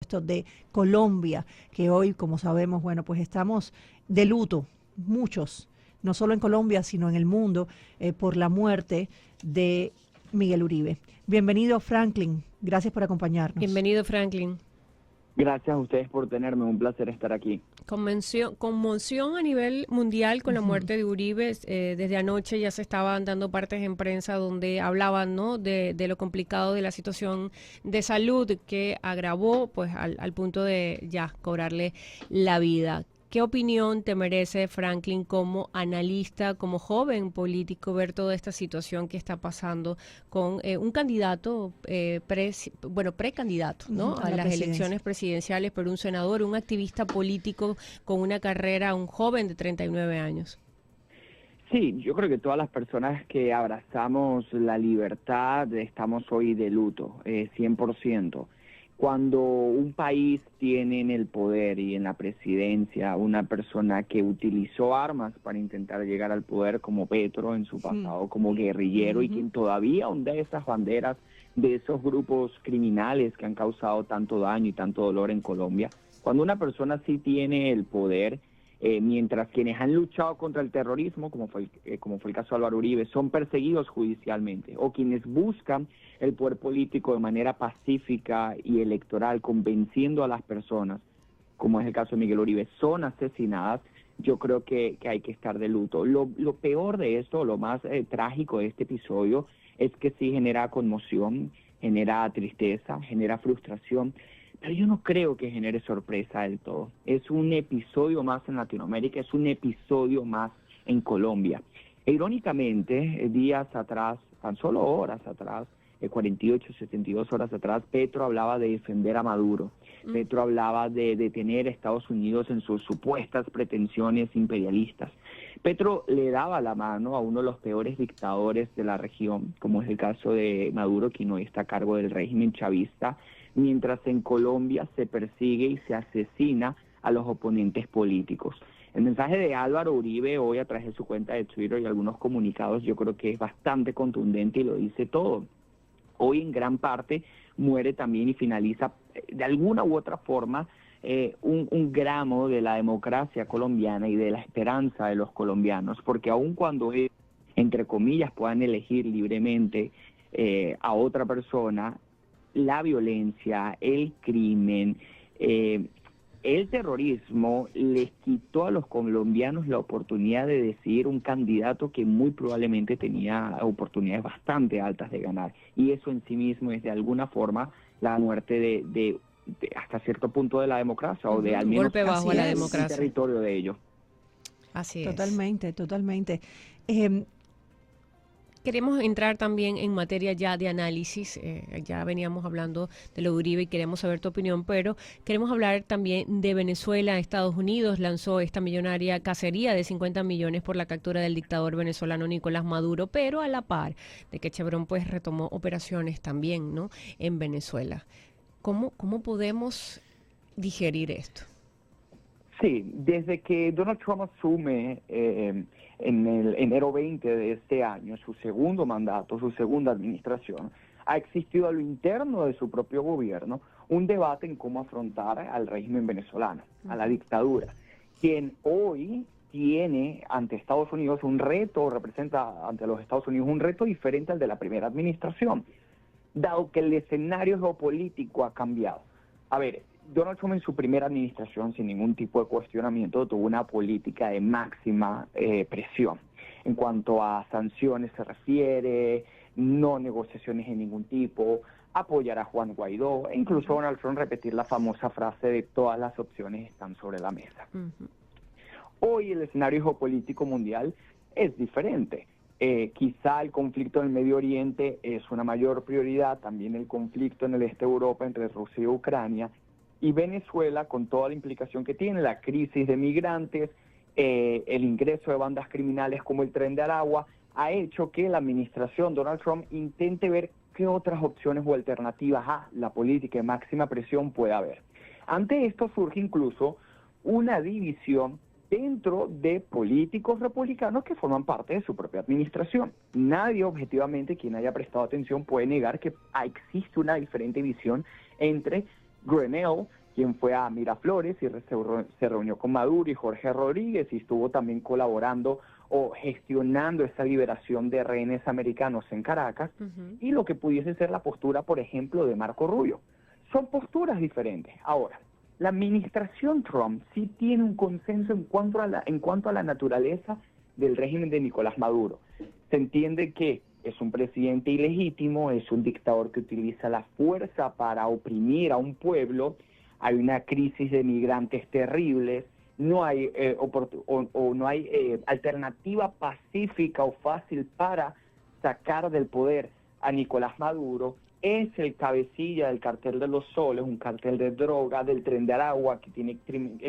supuesto, de Colombia, que hoy, como sabemos, bueno, pues estamos de luto, muchos, no solo en Colombia, sino en el mundo, por la muerte de Miguel Uribe. Bienvenido, Franklin. Gracias por acompañarnos. Bienvenido, Franklin. Gracias a ustedes por tenerme, un placer estar aquí. Conmoción a nivel mundial con la muerte de Uribe. Desde anoche ya se estaban dando partes en prensa donde hablaban, ¿no?, de lo complicado de la situación de salud que agravó pues al punto de ya cobrarle la vida. ¿Qué opinión te merece, Franklin, como analista, como joven político, ver toda esta situación que está pasando con un candidato, precandidato, ¿no?, a las elecciones presidenciales, pero un senador, un activista político con una carrera, un joven de 39 años? Sí, yo creo que todas las personas que abrazamos la libertad estamos hoy de luto, 100%. Cuando un país tiene en el poder y en la presidencia una persona que utilizó armas para intentar llegar al poder, como Petro en su pasado como guerrillero, y quien todavía ondea esas banderas de esos grupos criminales que han causado tanto daño y tanto dolor en Colombia, cuando una persona sí tiene el poder, mientras quienes han luchado contra el terrorismo, como fue el caso de Álvaro Uribe, son perseguidos judicialmente, o quienes buscan el poder político de manera pacífica y electoral, convenciendo a las personas, como es el caso de Miguel Uribe, son asesinadas, yo creo que hay que estar de luto. Lo peor de esto, lo más trágico de este episodio, es que sí genera conmoción, genera tristeza, genera frustración, pero yo no creo que genere sorpresa del todo. Es un episodio más en Latinoamérica, es un episodio más en Colombia. E irónicamente, días atrás, tan solo horas atrás, 48, 72 horas atrás, Petro hablaba de defender a Maduro. Petro hablaba de detener a Estados Unidos en sus supuestas pretensiones imperialistas. Petro le daba la mano a uno de los peores dictadores de la región, como es el caso de Maduro, quien hoy está a cargo del régimen chavista, mientras en Colombia se persigue y se asesina a los oponentes políticos. El mensaje de Álvaro Uribe hoy a través de su cuenta de Twitter y algunos comunicados yo creo que es bastante contundente y lo dice todo. Hoy en gran parte muere también y finaliza de alguna u otra forma un gramo de la democracia colombiana y de la esperanza de los colombianos, porque aun cuando ellos, entre comillas, puedan elegir libremente a otra persona, la violencia, el crimen, el terrorismo les quitó a los colombianos la oportunidad de decidir un candidato que muy probablemente tenía oportunidades bastante altas de ganar. Y eso en sí mismo es de alguna forma la muerte de hasta cierto punto de la democracia, o de al menos golpe bajo a la democracia, el territorio de ellos. Así es. Totalmente. Queremos entrar también en materia ya de análisis, ya veníamos hablando de lo de Uribe y queremos saber tu opinión, pero queremos hablar también de Venezuela. Estados Unidos lanzó esta millonaria cacería de 50 millones por la captura del dictador venezolano Nicolás Maduro, pero a la par de que Chevron pues retomó operaciones también, ¿no?, en Venezuela. ¿Cómo podemos digerir esto? Sí, desde que Donald Trump asume en el enero 20 de este año, su segundo mandato, su segunda administración, ha existido a lo interno de su propio gobierno un debate en cómo afrontar al régimen venezolano, a la dictadura, quien hoy tiene ante Estados Unidos un reto, representa ante los Estados Unidos un reto diferente al de la primera administración, dado que el escenario geopolítico ha cambiado. A ver, Donald Trump en su primera administración, sin ningún tipo de cuestionamiento, tuvo una política de máxima presión. En cuanto a sanciones se refiere, no negociaciones de ningún tipo, apoyar a Juan Guaidó, e incluso Donald Trump repetir la famosa frase de todas las opciones están sobre la mesa. Hoy el escenario geopolítico mundial es diferente. Quizá el conflicto en el Medio Oriente es una mayor prioridad, también el conflicto en el este de Europa entre Rusia y Ucrania, y Venezuela, con toda la implicación que tiene, la crisis de migrantes, el ingreso de bandas criminales como el Tren de Aragua, ha hecho que la administración Donald Trump intente ver qué otras opciones o alternativas a la política de máxima presión puede haber. Ante esto surge incluso una división dentro de políticos republicanos que forman parte de su propia administración. Nadie objetivamente, quien haya prestado atención, puede negar que existe una diferente visión entre Grenell, quien fue a Miraflores y se reunió con Maduro, y Jorge Rodríguez, y estuvo también colaborando o gestionando esa liberación de rehenes americanos en Caracas, y lo que pudiese ser la postura, por ejemplo, de Marco Rubio. Son posturas diferentes. Ahora, la administración Trump sí tiene un consenso en cuanto a la naturaleza del régimen de Nicolás Maduro. Se entiende que es un presidente ilegítimo, es un dictador que utiliza la fuerza para oprimir a un pueblo, hay una crisis de migrantes terribles, no hay alternativa pacífica o fácil para sacar del poder a Nicolás Maduro. Es el cabecilla del cartel de los Soles, un cartel de droga, del Tren de Aragua, que tiene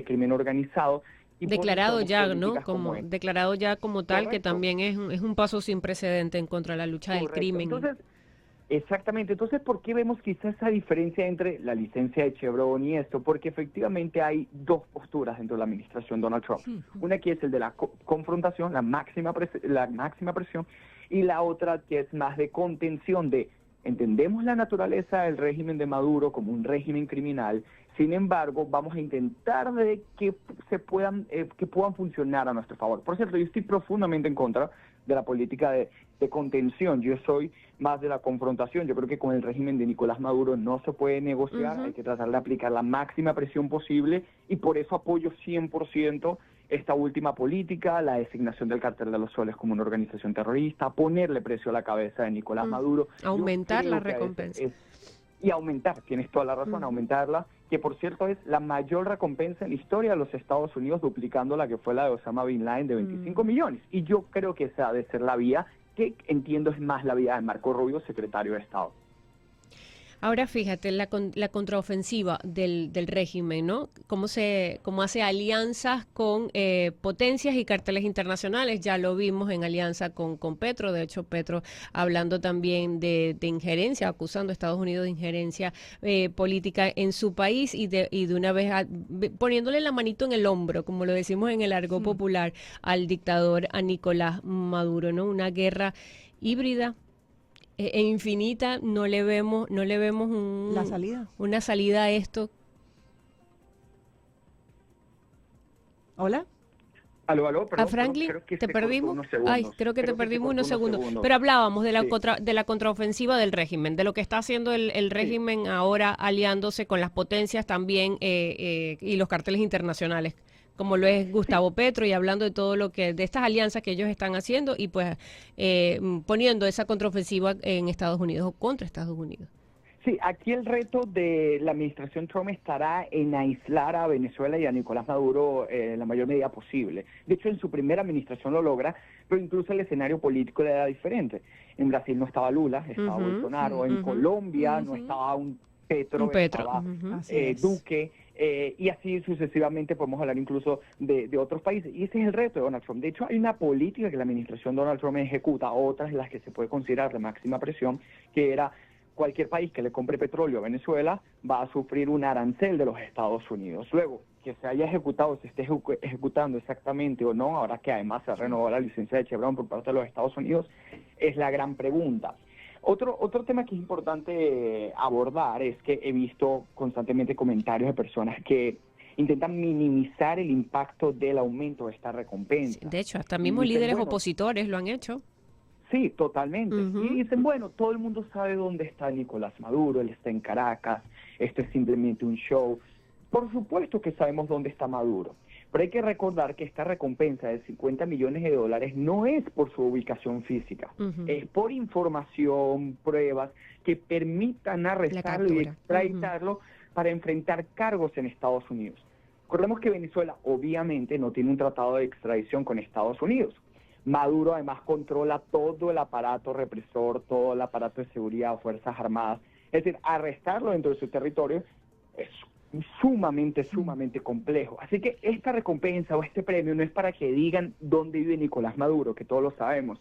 crimen organizado. Y declarado ya, ¿no? Como declarado ya como tal, correcto, que también es un paso sin precedente en contra de la lucha del crimen. Entonces, exactamente. Entonces, ¿por qué vemos quizás esa diferencia entre la licencia de Chevron y esto? Porque efectivamente hay dos posturas dentro de la administración Donald Trump. Una que es el de la confrontación, la máxima presión, y la otra que es más de contención, de entendemos la naturaleza del régimen de Maduro como un régimen criminal, sin embargo, vamos a intentar de que puedan funcionar a nuestro favor. Por cierto, yo estoy profundamente en contra de la política de contención. Yo soy más de la confrontación. Yo creo que con el régimen de Nicolás Maduro no se puede negociar, hay que tratar de aplicar la máxima presión posible, y por eso apoyo 100% esta última política, la designación del Cartel de los Soles como una organización terrorista, ponerle precio a la cabeza de Nicolás Maduro. Aumentar la recompensa. Y aumentar, tienes toda la razón, aumentarla, que por cierto es la mayor recompensa en la historia de los Estados Unidos, duplicando la que fue la de Osama Bin Laden de 25 millones. Y yo creo que esa ha de ser la vía, que entiendo es más la vía de Marco Rubio, secretario de Estado. Ahora fíjate, la contraofensiva del régimen, ¿no? Cómo hace alianzas con potencias y carteles internacionales. Ya lo vimos en alianza con Petro. De hecho, Petro hablando también de injerencia, acusando a Estados Unidos de injerencia política en su país, y de una vez poniéndole la manito en el hombro, como lo decimos en el argot popular, al dictador, a Nicolás Maduro, ¿no? Una guerra híbrida e infinita. No le vemos una salida a esto. Aló, perdón, a Franklin, creo que ¿te perdimos? Creo que te perdimos unos segundos. segundos. Pero hablábamos de la contraofensiva del régimen, de lo que está haciendo el régimen ahora, aliándose con las potencias también y los carteles internacionales, como lo es Gustavo Petro, y hablando de todo de estas alianzas que ellos están haciendo, y pues poniendo esa contraofensiva en Estados Unidos o contra Estados Unidos. Sí, aquí el reto de la administración Trump estará en aislar a Venezuela y a Nicolás Maduro en la mayor medida posible. De hecho, en su primera administración lo logra, pero incluso el escenario político era diferente. En Brasil no estaba Lula, estaba Bolsonaro. En Colombia no estaba un Petro. Estaba Duque. Y así sucesivamente podemos hablar incluso de otros países. Y ese es el reto de Donald Trump. De hecho, hay una política que la administración Donald Trump ejecuta, otras las que se puede considerar de máxima presión, que era cualquier país que le compre petróleo a Venezuela va a sufrir un arancel de los Estados Unidos. Luego, que se haya ejecutado, se esté ejecutando exactamente o no, ahora que además se renovó la licencia de Chevron por parte de los Estados Unidos, es la gran pregunta. Otro tema que es importante abordar es que he visto constantemente comentarios de personas que intentan minimizar el impacto del aumento de esta recompensa. Sí, de hecho, hasta mismos líderes opositores lo han hecho. Sí, totalmente. Y dicen, bueno, todo el mundo sabe dónde está Nicolás Maduro, él está en Caracas, esto es simplemente un show. Por supuesto que sabemos dónde está Maduro, pero hay que recordar que esta recompensa de $50 millones no es por su ubicación física, es por información, pruebas que permitan arrestarlo y extraditarlo para enfrentar cargos en Estados Unidos. Recordemos que Venezuela obviamente no tiene un tratado de extradición con Estados Unidos. Maduro además controla todo el aparato represor, todo el aparato de seguridad, Fuerzas Armadas. Es decir, arrestarlo dentro de su territorio es sumamente complejo. Así que esta recompensa o este premio no es para que digan dónde vive Nicolás Maduro, que todos lo sabemos,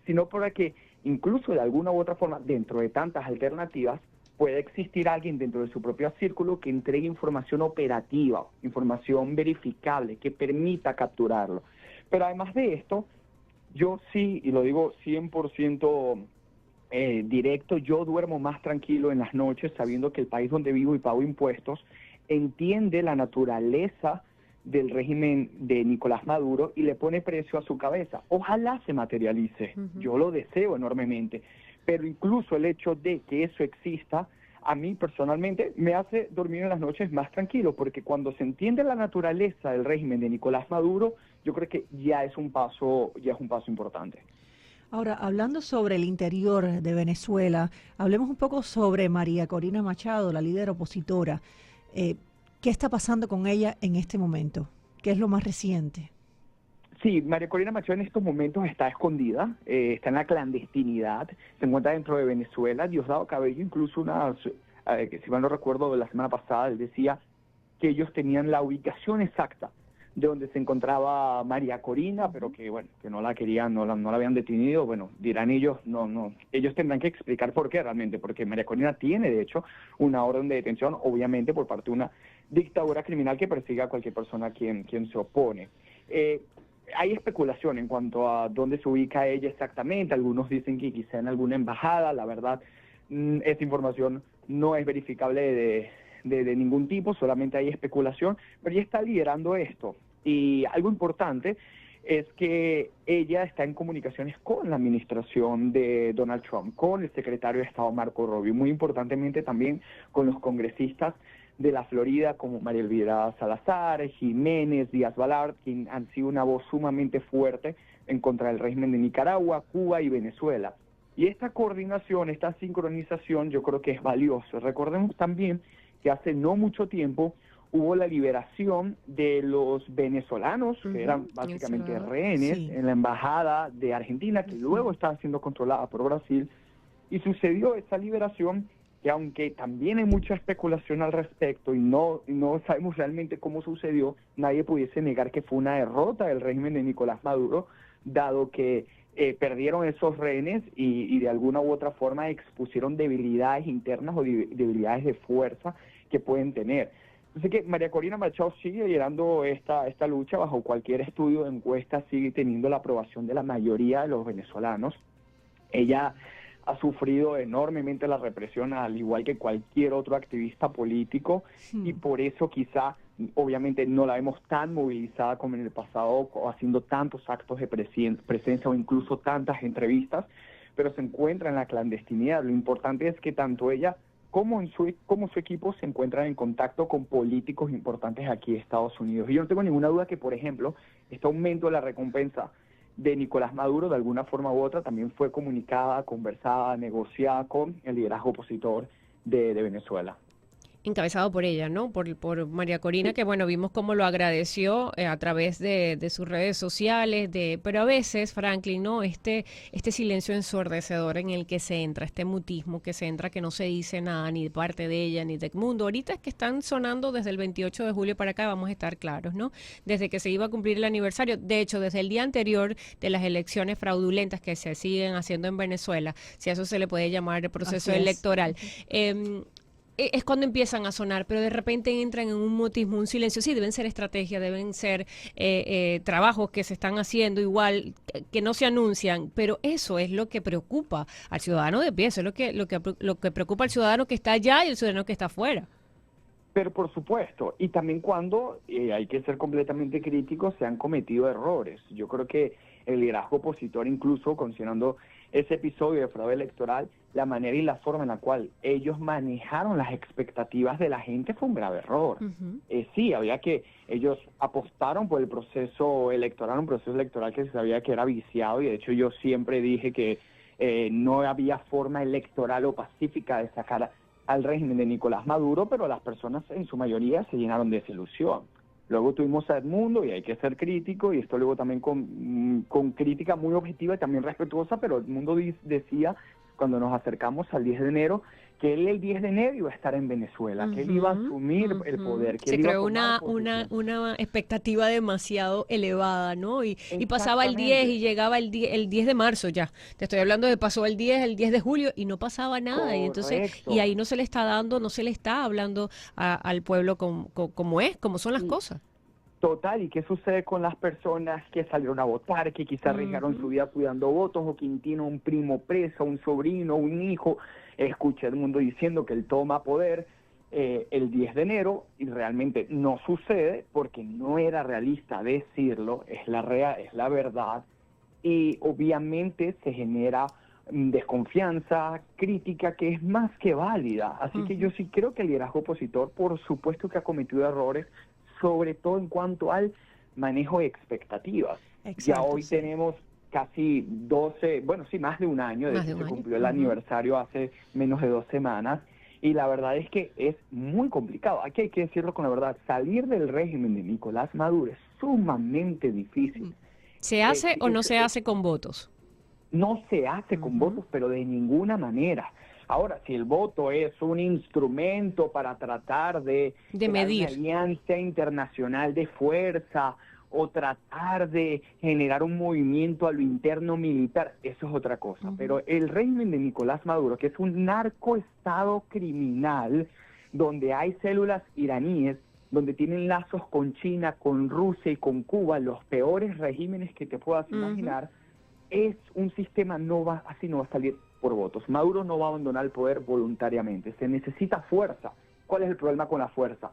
sino para que incluso de alguna u otra forma, dentro de tantas alternativas, puede existir alguien dentro de su propio círculo que entregue información operativa, información verificable, que permita capturarlo. Pero además de esto, yo sí, y lo digo 100% directo. Yo duermo más tranquilo en las noches sabiendo que el país donde vivo y pago impuestos entiende la naturaleza del régimen de Nicolás Maduro y le pone precio a su cabeza. Ojalá se materialice, yo lo deseo enormemente, pero incluso el hecho de que eso exista, a mí personalmente me hace dormir en las noches más tranquilo, porque cuando se entiende la naturaleza del régimen de Nicolás Maduro, yo creo que ya es un paso importante. Ahora, hablando sobre el interior de Venezuela, hablemos un poco sobre María Corina Machado, la líder opositora. ¿Qué está pasando con ella en este momento? ¿Qué es lo más reciente? Sí, María Corina Machado en estos momentos está escondida, está en la clandestinidad, se encuentra dentro de Venezuela. Diosdado Cabello, incluso que si mal no recuerdo, la semana pasada, él decía que ellos tenían la ubicación exacta de donde se encontraba María Corina, pero que bueno, que no la querían, no la habían detenido. Bueno, dirán ellos, ellos tendrán que explicar por qué realmente, porque María Corina tiene de hecho una orden de detención, obviamente por parte de una dictadura criminal que persigue a cualquier persona quien se opone. Hay especulación en cuanto a dónde se ubica ella exactamente. Algunos dicen que quizá en alguna embajada. La verdad, esa información no es verificable de ningún tipo, solamente hay especulación, pero ella está liderando esto. Y algo importante es que ella está en comunicaciones con la administración de Donald Trump, con el secretario de Estado Marco Rubio, muy importantemente también con los congresistas de la Florida como María Elvira Salazar, Jiménez, Díaz Balart, quien han sido una voz sumamente fuerte en contra del régimen de Nicaragua, Cuba y Venezuela. Y esta coordinación, esta sincronización, yo creo que es valioso. Recordemos también que hace no mucho tiempo hubo la liberación de los venezolanos, que eran básicamente rehenes, en la embajada de Argentina, que luego estaba siendo controlada por Brasil, y sucedió esa liberación que, aunque también hay mucha especulación al respecto y no sabemos realmente cómo sucedió, nadie pudiese negar que fue una derrota del régimen de Nicolás Maduro, dado que perdieron esos rehenes y de alguna u otra forma expusieron debilidades internas o debilidades de fuerza que pueden tener. Así que María Corina Machado sigue liderando esta lucha. Bajo cualquier estudio de encuesta sigue teniendo la aprobación de la mayoría de los venezolanos. Ella ha sufrido enormemente la represión, al igual que cualquier otro activista político, y por eso quizá, obviamente, no la vemos tan movilizada como en el pasado, o haciendo tantos actos de presencia o incluso tantas entrevistas, pero se encuentra en la clandestinidad. Lo importante es que tanto ella como su equipo se encuentran en contacto con políticos importantes aquí de Estados Unidos. Y yo no tengo ninguna duda que, por ejemplo, este aumento de la recompensa de Nicolás Maduro, de alguna forma u otra, también fue comunicada, conversada, negociada con el liderazgo opositor de Venezuela. Encabezado por ella, ¿no? Por María Corina, que bueno, vimos cómo lo agradeció a través de sus redes sociales, pero a veces, Franklin, ¿no? Este silencio ensordecedor en el que se entra, este mutismo que se entra, que no se dice nada ni de parte de ella ni de Edmundo. Ahorita es que están sonando desde el 28 de julio para acá, vamos a estar claros, ¿no? Desde que se iba a cumplir el aniversario, de hecho, desde el día anterior de las elecciones fraudulentas que se siguen haciendo en Venezuela, si a eso se le puede llamar el proceso electoral. Es cuando empiezan a sonar, pero de repente entran en un mutismo, un silencio. Sí, deben ser estrategias, deben ser trabajos que se están haciendo igual, que no se anuncian, pero eso es lo que preocupa al ciudadano de pie, eso es lo que preocupa al ciudadano que está allá y al ciudadano que está afuera. Pero por supuesto, y también cuando, hay que ser completamente críticos, se han cometido errores. Yo creo que el liderazgo opositor, incluso considerando ese episodio de fraude electoral, la manera y la forma en la cual ellos manejaron las expectativas de la gente fue un grave error. Sí, ellos apostaron por el proceso electoral, un proceso electoral que se sabía que era viciado, y de hecho yo siempre dije que no había forma electoral o pacífica de sacar al régimen de Nicolás Maduro, pero las personas en su mayoría se llenaron de desilusión. Luego tuvimos a Edmundo, y hay que ser crítico, y esto luego también con crítica muy objetiva y también respetuosa, pero Edmundo decía, cuando nos acercamos al 10 de enero, que él el 10 de enero iba a estar en Venezuela, que él iba a asumir el poder. Que se él iba creó a una expectativa demasiado elevada, ¿no? Y pasaba el 10 y llegaba el 10 de marzo ya. Te estoy hablando de pasó el 10 de julio y no pasaba nada. Correcto. Y entonces, y ahí no se le está hablando al pueblo como son las cosas. Total, ¿y qué sucede con las personas que salieron a votar, que quizás arriesgaron su vida cuidando votos, o quien tiene un primo preso, un sobrino, un hijo? Escuché el mundo diciendo que él toma poder el 10 de enero, y realmente no sucede porque no era realista decirlo, es la verdad, y obviamente se genera desconfianza, crítica que es más que válida. Así que yo sí creo que el liderazgo opositor, por supuesto que ha cometido errores, sobre todo en cuanto al manejo de expectativas. Ya hoy tenemos casi 12, bueno, sí, más de un año, desde que se cumplió el aniversario hace menos de 2 semanas, y la verdad es que es muy complicado. Aquí hay que decirlo con la verdad, salir del régimen de Nicolás Maduro es sumamente difícil. ¿Se hace o no se hace con votos? No se hace con votos, pero de ninguna manera. Ahora, si el voto es un instrumento para tratar de medir una alianza internacional de fuerza o tratar de generar un movimiento a lo interno militar, eso es otra cosa. Pero el régimen de Nicolás Maduro, que es un narcoestado criminal, donde hay células iraníes, donde tienen lazos con China, con Rusia y con Cuba, los peores regímenes que te puedas imaginar, es un sistema, así no va a salir por votos. Maduro no va a abandonar el poder voluntariamente, se necesita fuerza. ¿Cuál es el problema con la fuerza?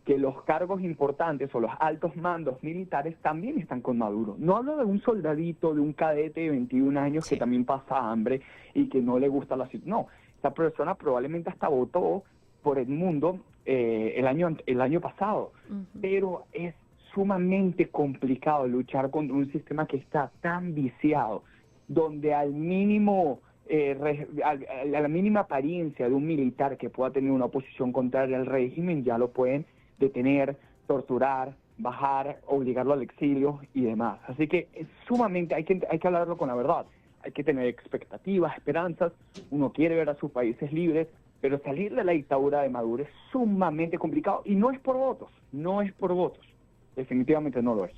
Que los cargos importantes o los altos mandos militares también están con Maduro. No hablo de un soldadito, de un cadete de 21 años que también pasa hambre y que no le gusta la situación. No, esta persona probablemente hasta votó por el mundo el año pasado, pero es sumamente complicado luchar contra un sistema que está tan viciado, donde al mínimo, a la mínima apariencia de un militar que pueda tener una oposición contraria al régimen, ya lo pueden detener, torturar, bajar, obligarlo al exilio y demás. Así que es sumamente, hay que hablarlo con la verdad. Hay que tener expectativas, esperanzas. Uno quiere ver a sus países libres, pero salir de la dictadura de Maduro es sumamente complicado, y no es por votos, definitivamente no lo es.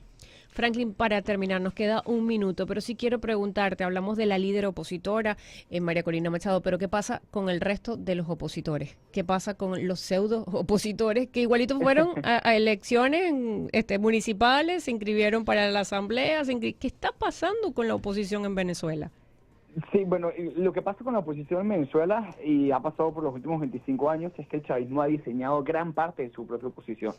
Franklin, para terminar, nos queda un minuto, pero sí quiero preguntarte, hablamos de la líder opositora, María Corina Machado, pero ¿qué pasa con el resto de los opositores? ¿Qué pasa con los pseudo opositores que igualitos fueron a elecciones municipales, se inscribieron para la asamblea? ¿Qué está pasando con la oposición en Venezuela? Sí, bueno, lo que pasa con la oposición en Venezuela, y ha pasado por los últimos 25 años, es que el chavismo ha diseñado gran parte de su propia oposición.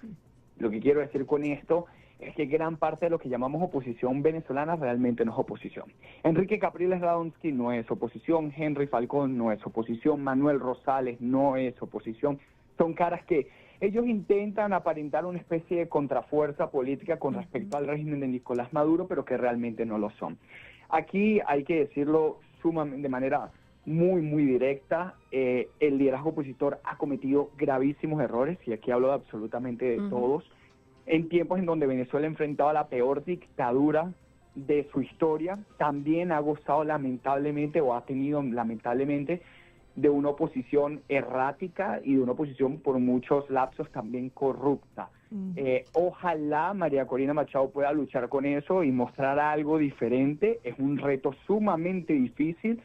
Lo que quiero decir con esto es que gran parte de lo que llamamos oposición venezolana realmente no es oposición. Enrique Capriles Radonsky no es oposición, Henry Falcón no es oposición, Manuel Rosales no es oposición. Son caras que ellos intentan aparentar una especie de contrafuerza política con respecto al régimen de Nicolás Maduro, pero que realmente no lo son. Aquí hay que decirlo de manera muy, muy directa, el liderazgo opositor ha cometido gravísimos errores, y aquí hablo de absolutamente de todos, en tiempos en donde Venezuela enfrentaba la peor dictadura de su historia. También ha gozado lamentablemente, o ha tenido lamentablemente, de una oposición errática y de una oposición por muchos lapsos también corrupta. Ojalá María Corina Machado pueda luchar con eso y mostrar algo diferente. Es un reto sumamente difícil,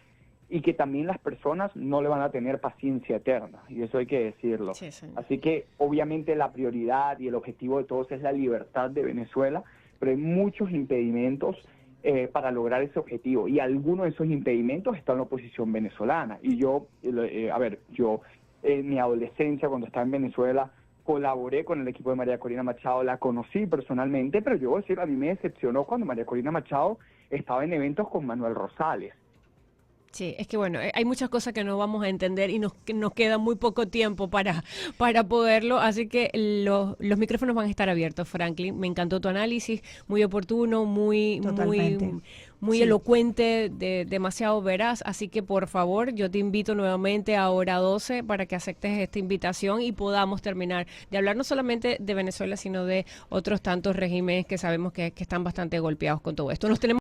y que también las personas no le van a tener paciencia eterna, y eso hay que decirlo. Sí, así que obviamente la prioridad y el objetivo de todos es la libertad de Venezuela, pero hay muchos impedimentos para lograr ese objetivo, y algunos de esos impedimentos están en la oposición venezolana. Y yo, en mi adolescencia, cuando estaba en Venezuela, colaboré con el equipo de María Corina Machado, la conocí personalmente, pero yo voy a decir, a mí me decepcionó cuando María Corina Machado estaba en eventos con Manuel Rosales. Sí, es que bueno, hay muchas cosas que no vamos a entender y nos queda muy poco tiempo para poderlo, así que los micrófonos van a estar abiertos, Franklin. Me encantó tu análisis, muy oportuno, muy elocuente, demasiado veraz, así que por favor, yo te invito nuevamente a Hora 12 para que aceptes esta invitación y podamos terminar de hablar no solamente de Venezuela, sino de otros tantos regímenes que sabemos que están bastante golpeados con todo esto. Nos tenemos